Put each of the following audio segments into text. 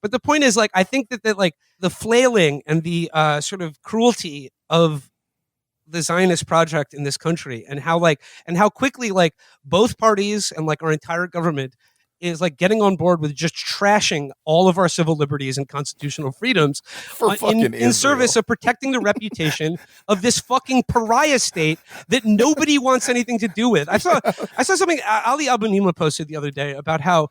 But the point is, like, I think that like the flailing and the sort of cruelty of the Zionist project in this country, and how quickly like both parties and like our entire government is like getting on board with just trashing all of our civil liberties and constitutional freedoms in service of protecting the reputation of this fucking pariah state that nobody wants anything to do with. I saw something Ali Abunimah posted the other day about how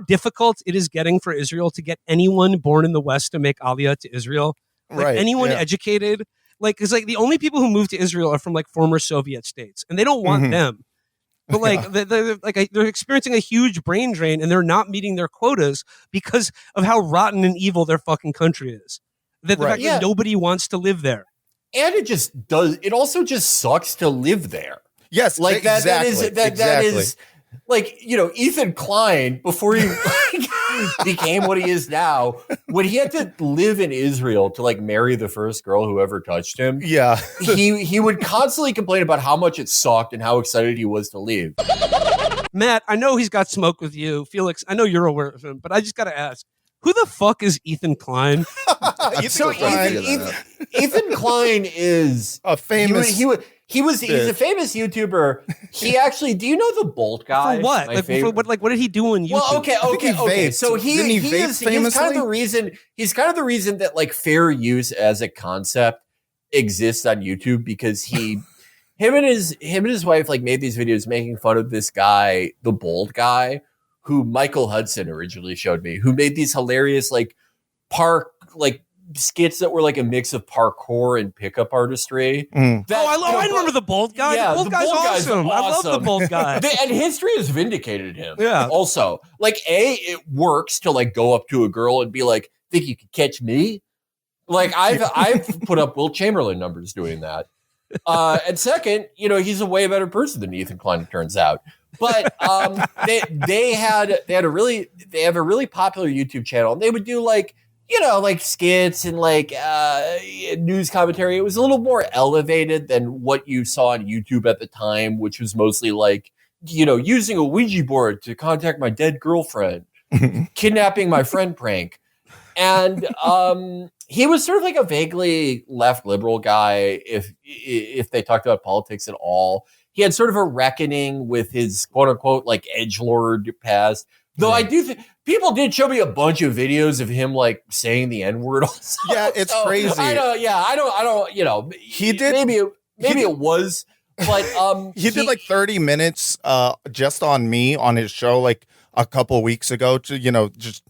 difficult it is getting for Israel to get anyone born in the West to make aliyah to Israel. Like anyone educated. Like, it's like the only people who move to Israel are from like former Soviet states, and they don't want them. But like they're experiencing a huge brain drain, and they're not meeting their quotas because of how rotten and evil their fucking country is. The fact that nobody wants to live there, and it also just sucks to live there. Yes, like that is like, you know, Ethan Klein, before he became what he is now, when he had to live in Israel to like marry the first girl who ever touched him, he would constantly complain about how much it sucked and how excited he was to leave. Matt, I know he's got smoke with you. Felix, I know you're aware of him, but I just got to ask, who the fuck is Ethan Klein? Ethan Klein is a famous... He's a famous YouTuber. He actually, do you know the Bolt guy? For what? What did he do on YouTube? Well, okay. So he's kind of the reason that like fair use as a concept exists on YouTube, because him and his wife like made these videos making fun of this guy, the Bolt guy, who Michael Hudson originally showed me, who made these hilarious like skits that were like a mix of parkour and pickup artistry. I remember the Bolt guy. Yeah, the Bolt guy's awesome. I love the Bolt guy. And history has vindicated him. Yeah. Also, like, it works to like go up to a girl and be like, "Think you could catch me?" Like, I've put up Wilt Chamberlain numbers doing that. And second, you know, he's a way better person than Ethan Klein, it turns out. But they have a really popular YouTube channel, and they would do like, you know, like skits and like news commentary. It was a little more elevated than what you saw on YouTube at the time, which was mostly like, you know, using a Ouija board to contact my dead girlfriend, kidnapping my friend prank. And he was sort of like a vaguely left liberal guy, if they talked about politics at all. He had sort of a reckoning with his quote unquote like edgelord past. Though I do think people did show me a bunch of videos of him like saying the N-word also. Yeah, it's crazy. I don't, you know, he did. Maybe it was, but he did like 30 minutes just on me on his show like a couple weeks ago, to, you know, just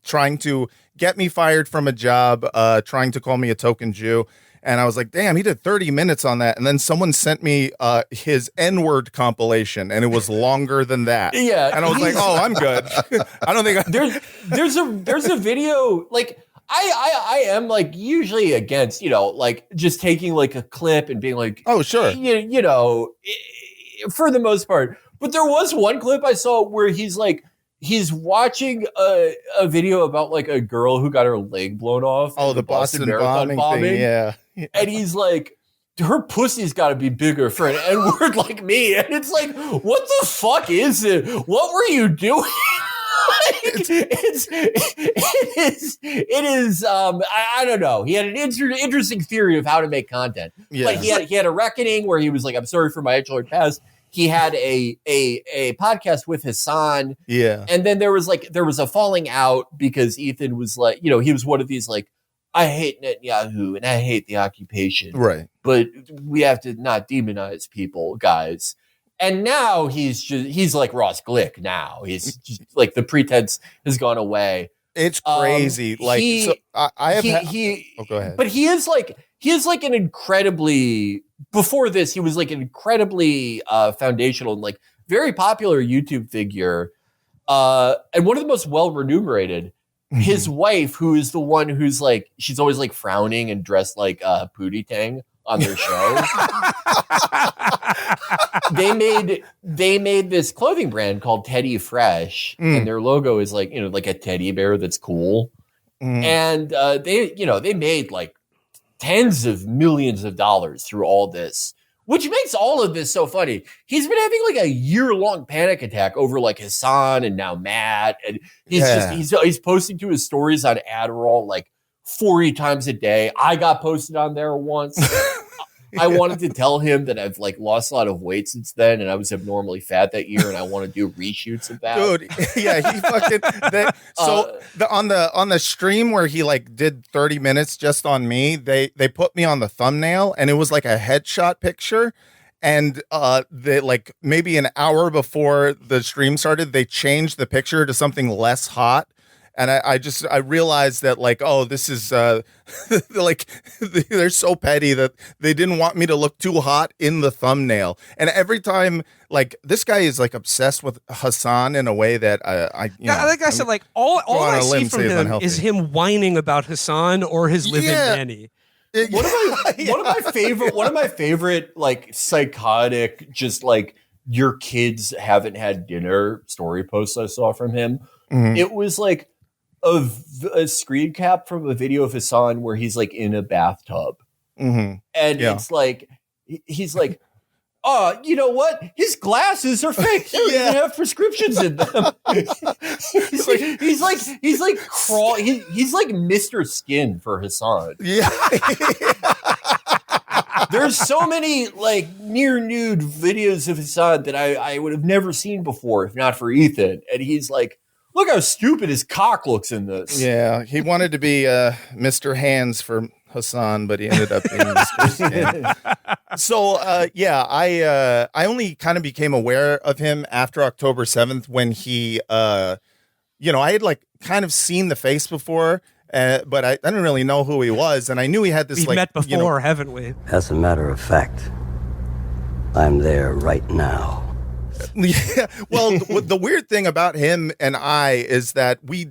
trying to get me fired from a job, trying to call me a token Jew. And I was like, damn, he did 30 minutes on that. And then someone sent me his N-word compilation, and it was longer than that. Yeah. And I was like, oh, I'm good. I don't think there's a video, like, I am like usually against, you know, like just taking like a clip and being like, oh, sure. You know, for the most part. But there was one clip I saw where he's watching a video about like a girl who got her leg blown off. Oh, the Boston bombing thing, yeah. And he's like, her pussy's got to be bigger for an N-word like me. And it's like, what the fuck is it? What were you doing? It is. I don't know. He had an interesting theory of how to make content. Yeah. Like he had a reckoning where he was like, I'm sorry for my edgelord past. He had a podcast with Hassan. Yeah. And then there was a falling out because Ethan was like, you know, he was one of these like, I hate Netanyahu and I hate the occupation. Right. But we have to not demonize people, guys. And now he's like Ross Glick now. He's just, like, the pretense has gone away. It's crazy. Go ahead. But he is like an incredibly, before this, he was like an incredibly foundational and like very popular YouTube figure. And one of the most well remunerated. His wife, who is the one who's like, she's always like frowning and dressed like Pootie Tang on their show. They made this clothing brand called Teddy Fresh, and their logo is like, you know, like a teddy bear that's cool. And they made like tens of millions of dollars through all this, which makes all of this so funny. He's been having like a year-long panic attack over like Hassan and now Matt, and he's posting to his stories on Adderall like 40 times a day. I got posted on there once. I wanted to tell him that I've like lost a lot of weight since then, and I was abnormally fat that year, and I want to do reshoots of that. Dude, yeah, he fucking. On the stream where he like did 30 minutes just on me, they put me on the thumbnail, and it was like a headshot picture, and they like maybe an hour before the stream started, they changed the picture to something less hot. And I realized that like, oh, this is like they're so petty that they didn't want me to look too hot in the thumbnail. And every time, like, this guy is like obsessed with Hassan in a way that like I said, like all I see from him is him whining about Hassan or his live-in nanny. One of my favorite like psychotic, just like your kids haven't had dinner story posts I saw from him. Mm-hmm. It was like a screen cap from a video of Hassan where he's like in a bathtub. Mm-hmm. And it's like, he's like, oh, you know what? His glasses are fake. They don't even have prescriptions in them. he's like Mr. Skin for Hassan. Yeah. There's so many like near nude videos of Hassan that I would have never seen before if not for Ethan. And he's like, look how stupid his cock looks in this. Yeah, he wanted to be Mr. Hands for Hassan, but he ended up being Mr. Skin. So, I only kind of became aware of him after October 7th when he, I had like kind of seen the face before, but I didn't really know who he was, and I knew he had this. We've met before, haven't we? As a matter of fact, I'm there right now. Yeah, well, the weird thing about him and I is that we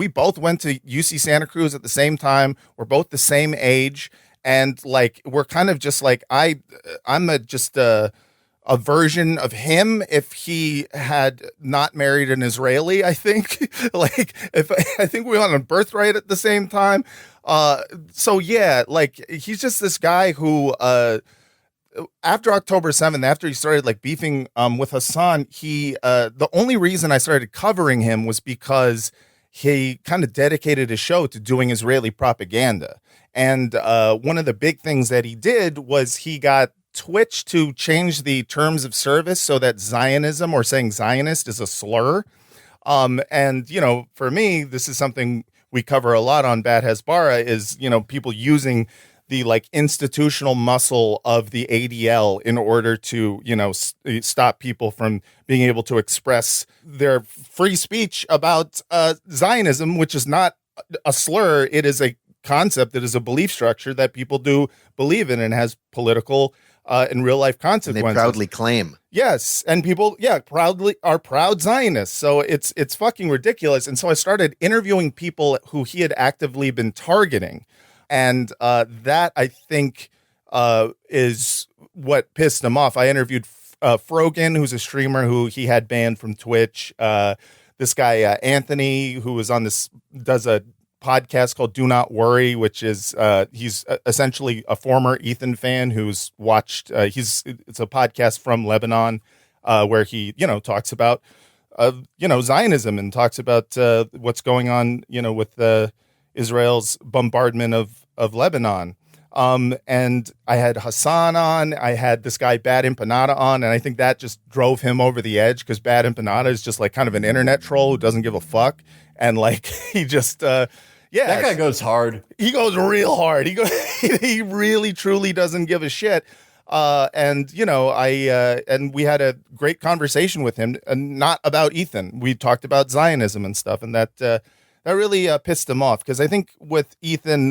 both went to UC Santa Cruz at the same time. We're both the same age, and like we're kind of just like I'm just a version of him if he had not married an Israeli. I think I think we were on a birthright at the same time. So yeah, like he's just this guy who. After October 7th, after he started like beefing with Hassan, the only reason I started covering him was because he kind of dedicated his show to doing Israeli propaganda. And one of the big things that he did was he got Twitch to change the terms of service so that Zionism or saying Zionist is a slur. And, for me, this is something we cover a lot on Bad Hasbara is, people using the like institutional muscle of the ADL in order to, stop people from being able to express their free speech about Zionism, which is not a slur. It is a concept. It is a belief structure that people do believe in and has political and real life consequences. And they proudly claim. Yes. And people, proudly are proud Zionists. So it's fucking ridiculous. And so I started interviewing people who he had actively been targeting. And that, I think, is what pissed him off. I interviewed Frogan, who's a streamer who he had banned from Twitch. This guy, Anthony, who was does a podcast called Do Not Worry, which is he's essentially a former Ethan fan who's watched. It's a podcast from Lebanon where he, talks about, Zionism and talks about what's going on, with Israel's bombardment of Lebanon. And I had Hassan on, I had this guy Bad Empanada on, and I think that just drove him over the edge because Bad Empanada is just like kind of an internet troll who doesn't give a fuck. And like, he just, that guy goes hard. He goes real hard. He really, truly doesn't give a shit. And we had a great conversation with him, not about Ethan. We talked about Zionism and stuff, and that really pissed him off because I think with Ethan,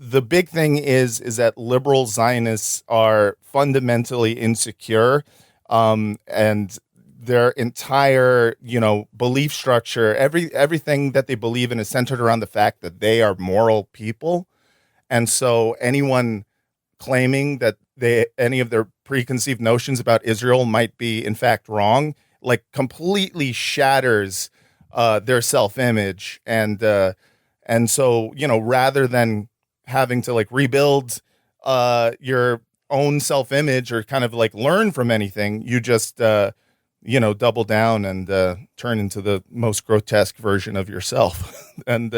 the big thing is that liberal Zionists are fundamentally insecure, and their entire belief structure, everything that they believe in is centered around the fact that they are moral people, and so anyone claiming that any of their preconceived notions about Israel might be in fact wrong, like completely shatters their self-image, and so rather than having to like rebuild your own self-image or kind of like learn from anything. You just, double down and turn into the most grotesque version of yourself. And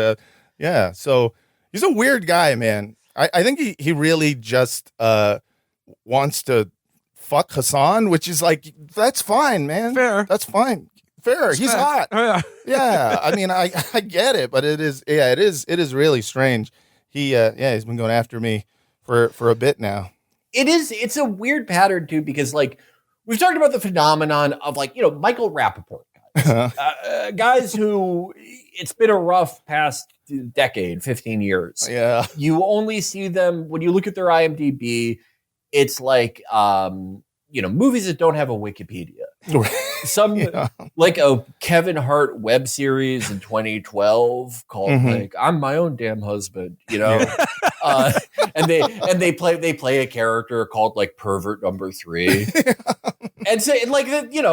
so he's a weird guy, man. I think he really just wants to fuck Hassan, which is like, that's fine, man. Fair. That's fine. Fair. He's hot. Oh, yeah. Yeah. I mean, I get it, but it is really strange. He's been going after me for a bit now. It's a weird pattern too, because like we've talked about the phenomenon of like, Michael Rappaport guys, guys who it's been a rough past decade, 15 years. Yeah. You only see them when you look at their IMDb. It's like, movies that don't have a Wikipedia. Like a Kevin Hart web series in 2012 called like I'm my own damn husband, and they play a character called like pervert number 3. And so like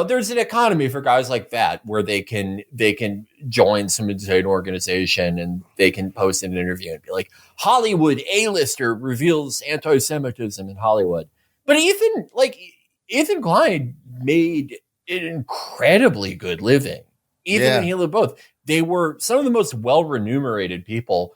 there's an economy for guys like that where they can join some insane organization and they can post an interview and be like, Hollywood A-lister reveals anti-Semitism in Hollywood. But Ethan Klein made an incredibly good living. Ethan and Hila both. They were some of the most well-remunerated people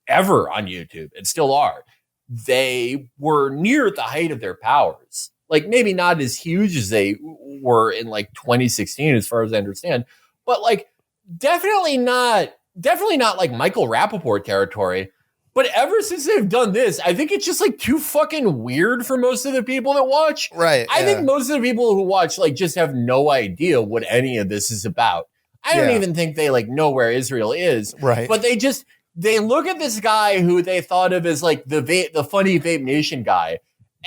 ever on YouTube and still are. They were near the height of their powers. Like maybe not as huge as they were in like 2016, as far as I understand, but like definitely not like Michael Rappaport territory. But ever since they've done this, I think it's just like too fucking weird for most of the people that watch. Right. I think most of the people who watch like just have no idea what any of this is about. I don't even think they like know where Israel is. Right. But they look at this guy who they thought of as like the funny Vape Nation guy.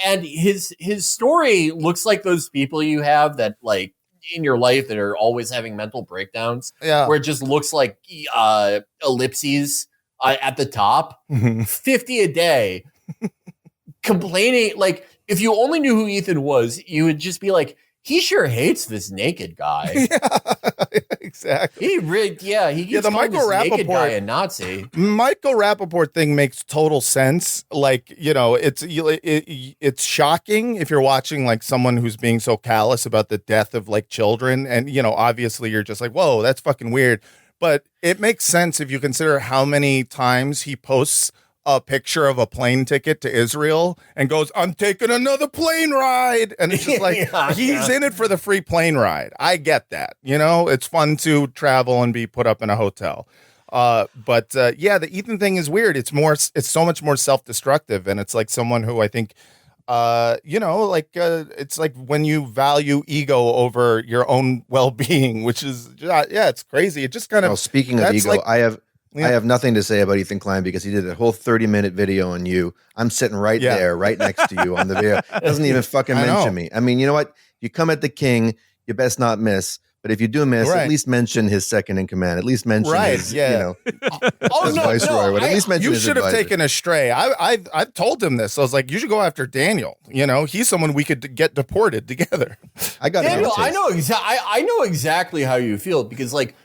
And his story looks like those people you have that like in your life that are always having mental breakdowns. Yeah. Where it just looks like ellipses at the top, 50 a day, complaining. Like, if you only knew who Ethan was, you would just be like, he sure hates this naked guy. Yeah, exactly. He keeps calling this naked guy a Nazi. Michael Rappaport thing makes total sense. Like, it's shocking if you're watching like someone who's being so callous about the death of like children. And, obviously you're just like, whoa, that's fucking weird. But it makes sense if you consider how many times he posts a picture of a plane ticket to Israel and goes, I'm taking another plane ride. And it's just like, he's in it for the free plane ride. I get that. It's fun to travel and be put up in a hotel. But the Ethan thing is weird. It's so much more self-destructive. And it's like someone who I think, it's like when you value ego over your own well-being, which is, it's crazy. It just kind of. Well, speaking of ego, I have nothing to say about Ethan Klein because he did a whole 30-minute video on you. I'm sitting right there, right next to you on the video. Doesn't even fucking mention me. I mean, you know what? You come at the king, you best not miss. But if you do miss, at least mention his second in command. At least mention his, his viceroy. At least mention you his should have advisor. taken a stray. I've told him this. I was like, you should go after Daniel. He's someone we could get deported together. I got Daniel. I know exactly how you feel because like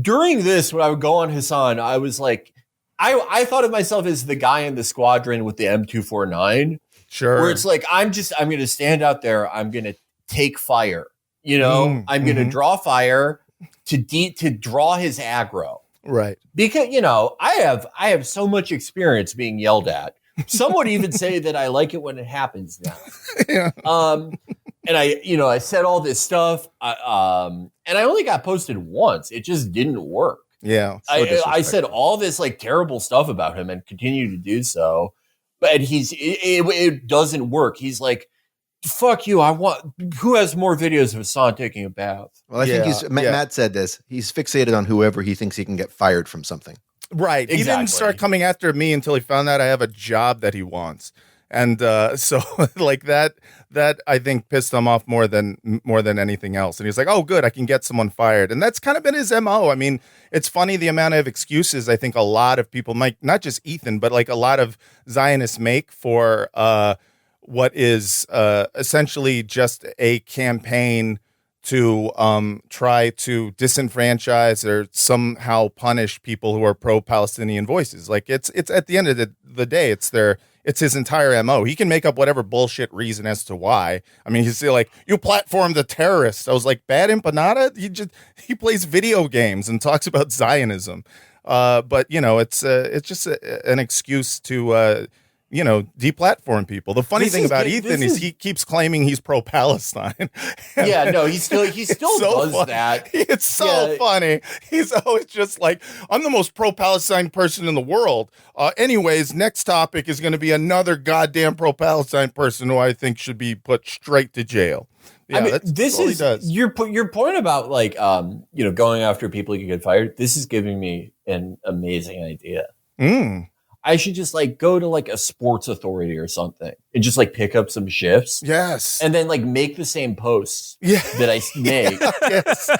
during this, when I would go on Hassan, I was like, I thought of myself as the guy in the squadron with the M249. Sure. Where it's like I'm going to stand out there. I'm going to take fire. I'm going to draw fire to draw his aggro. Right. Because, I have so much experience being yelled at. Some would even say that I like it when it happens now. Yeah. And I said all this stuff. And I only got posted once. It just didn't work. Yeah. So I said all this like terrible stuff about him and continue to do so. But it doesn't work. He's like, fuck you. Who has more videos of Hassan taking a bath? Well, I think Matt said this. He's fixated on whoever he thinks he can get fired from something. Right. Exactly. He didn't start coming after me until he found out I have a job that he wants. And so like that I think pissed him off more than anything else. And he's like, oh, good, I can get someone fired. And that's kind of been his MO. I mean, it's funny the amount of excuses I think a lot of people might, not just Ethan, but like a lot of Zionists make for what is essentially just a campaign to try to disenfranchise or somehow punish people who are pro-Palestinian voices. Like it's at the end of the day, it's his entire MO. He can make up whatever bullshit reason as to why. I mean, he's like, you platform the terrorists. I was like, bad empanada? He plays video games and talks about Zionism. But it's just an excuse to deplatform people. The funny thing about Ethan is he keeps claiming he's pro-Palestine. Yeah, no, he still so does funny. that. It's so funny. He's always just like, I'm the most pro-Palestine person in the world. Anyways, next topic is going to be another goddamn pro-Palestine person who I think should be put straight to jail. Yeah, I mean, this is your point about like going after people who can get fired. This is giving me an amazing idea. I should just like go to like a sports authority or something and just like pick up some shifts. Yes. And then like make the same posts that I make. Yes.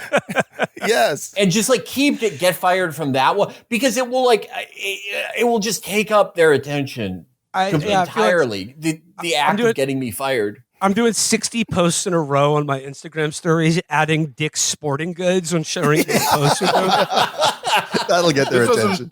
Yes. And just like get fired from that one because it will like, it will just take up their attention entirely. Like the act of getting me fired. I'm doing 60 posts in a row on my Instagram stories, adding Dick's Sporting Goods and sharing posts with them. That'll get their attention.